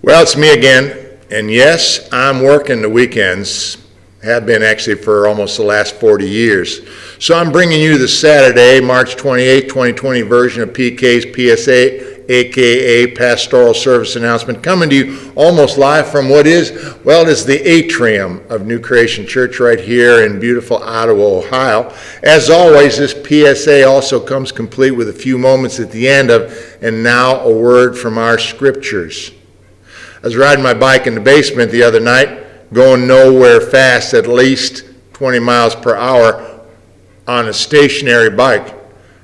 Well, it's me again, and yes, I'm working the weekends. Have been actually for almost the last 40 years. So I'm bringing you the Saturday, March 28, 2020 version of PK's PSA, aka Pastoral Service Announcement, coming to you almost live from what is, well, it's the atrium of New Creation Church right here in beautiful Ottawa, Ohio. As always, this PSA also comes complete with a few moments at the end of, and now a word from our scriptures. I was riding my bike in the basement the other night, going nowhere fast, at least 20 miles per hour on a stationary bike.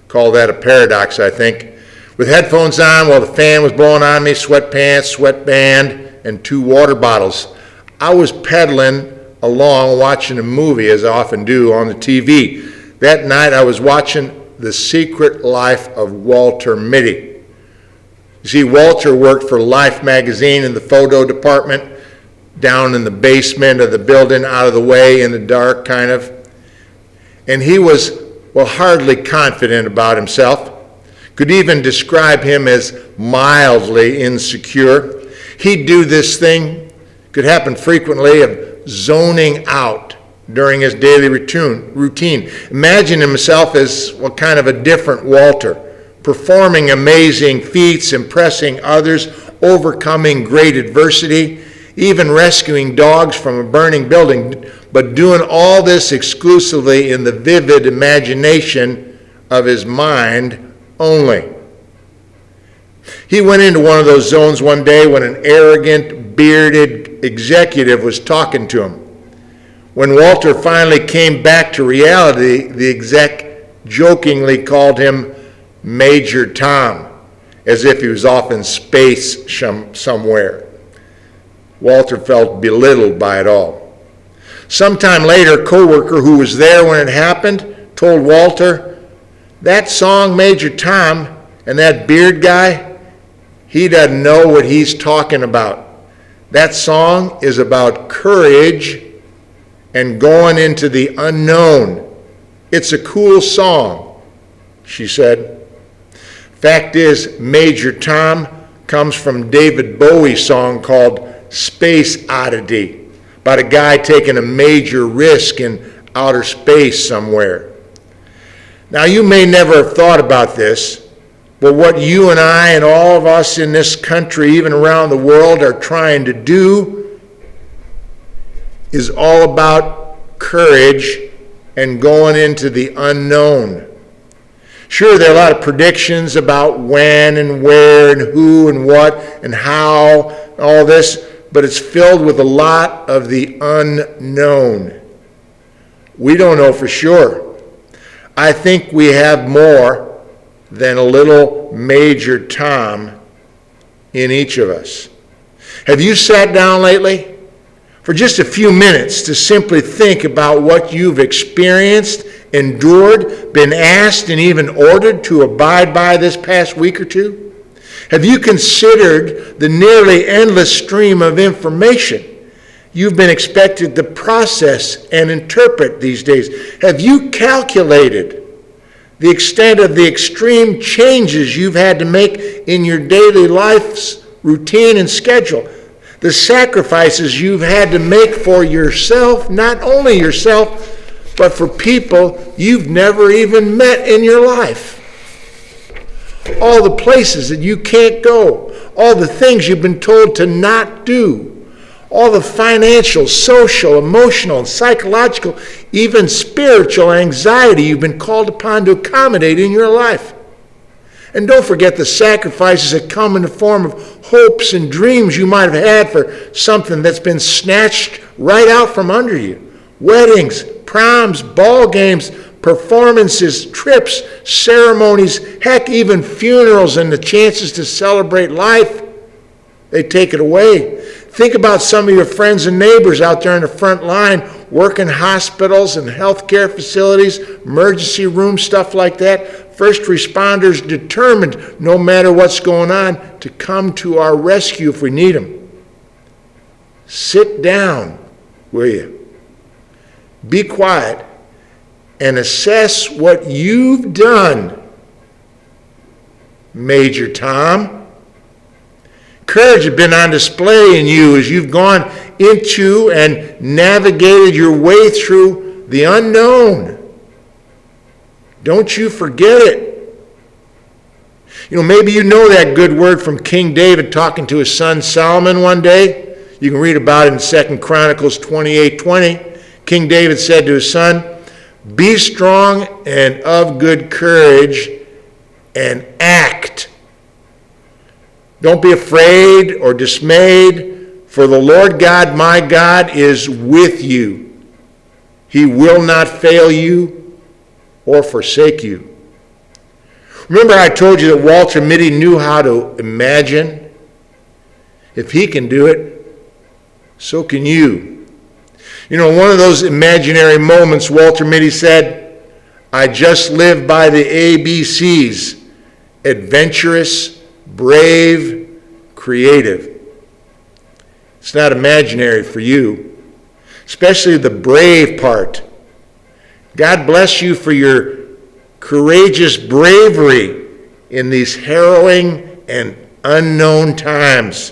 Call that a paradox, I think. With headphones on while the fan was blowing on me, sweatpants, sweatband, and 2 water bottles. I was pedaling along watching a movie, as I often do, on the TV. That night I was watching The Secret Life of Walter Mitty. You see, Walter worked for Life magazine in the photo department, down in the basement of the building, out of the way, in the dark, kind of. And he was, well, hardly confident about himself. Could even describe him as mildly insecure. He'd do this thing, could happen frequently, of zoning out during his daily routine. Imagine himself as, well, kind of a different Walter, performing amazing feats, impressing others, overcoming great adversity, even rescuing dogs from a burning building, but doing all this exclusively in the vivid imagination of his mind only. He went into one of those zones one day when an arrogant, bearded executive was talking to him. When Walter finally came back to reality, the exec jokingly called him Major Tom, as if he was off in space somewhere. Walter felt belittled by it all. Sometime later, a co-worker who was there when it happened told Walter, that song, Major Tom, and that beard guy, he doesn't know what he's talking about. That song is about courage and going into the unknown. It's a cool song, she said. Fact is, Major Tom comes from David Bowie's song called Space Oddity, about a guy taking a major risk in outer space somewhere. Now, you may never have thought about this, but what you and I and all of us in this country, even around the world, are trying to do is all about courage and going into the unknown. Sure, there are a lot of predictions about when and where and who and what and how, all this, but it's filled with a lot of the unknown. We don't know for sure. I think we have more than a little Major Tom in each of us. Have you sat down lately for just a few minutes to simply think about what you've experienced, endured, been asked, and even ordered to abide by this past week or two? Have you considered the nearly endless stream of information you've been expected to process and interpret these days? Have you calculated the extent of the extreme changes you've had to make in your daily life's routine and schedule? The sacrifices you've had to make for yourself, not only yourself, but for people you've never even met in your life. All the places that you can't go, all the things you've been told to not do, all the financial, social, emotional, and psychological, even spiritual anxiety you've been called upon to accommodate in your life. And don't forget the sacrifices that come in the form of hopes and dreams you might have had for something that's been snatched right out from under you. Weddings, proms, ball games, performances, trips, ceremonies, heck, even funerals and the chances to celebrate life. They take it away. Think about some of your friends and neighbors out there in the front line, working hospitals and healthcare facilities, emergency rooms, stuff like that. First responders determined, no matter what's going on, to come to our rescue if we need them. Sit down, will you? Be quiet and assess what you've done, Major Tom. Courage has been on display in you as you've gone into and navigated your way through the unknown. Don't you forget it. Maybe you know that good word from King David talking to his son Solomon one day. You can read about it in 2 Chronicles 28:20. King David said to his son, "Be strong and of good courage and act. Don't be afraid or dismayed, for the Lord God, my God, is with you. He will not fail you or forsake you." Remember I told you that Walter Mitty knew how to imagine? If he can do it, so can you. One of those imaginary moments, Walter Mitty said, "I just live by the ABCs, adventurous, brave, creative." It's not imaginary for you, especially the brave part. God bless you for your courageous bravery in these harrowing and unknown times.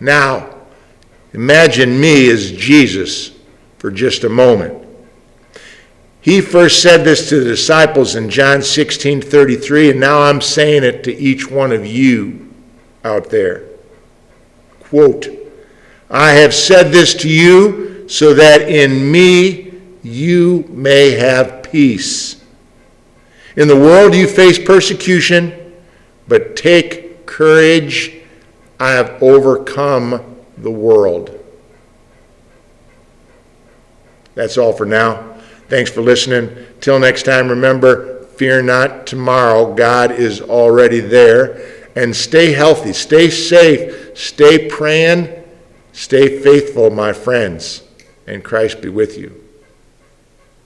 Now, imagine me as Jesus for just a moment. He first said this to the disciples in John 16:33, and now I'm saying it to each one of you out there. Quote, "I have said this to you so that in me you may have peace. In the world you face persecution, but take courage. I have overcome the world." That's all for now. Thanks for listening. Till next time, remember, fear not tomorrow. God is already there. And stay healthy, stay safe, stay praying, stay faithful, my friends. And Christ be with you.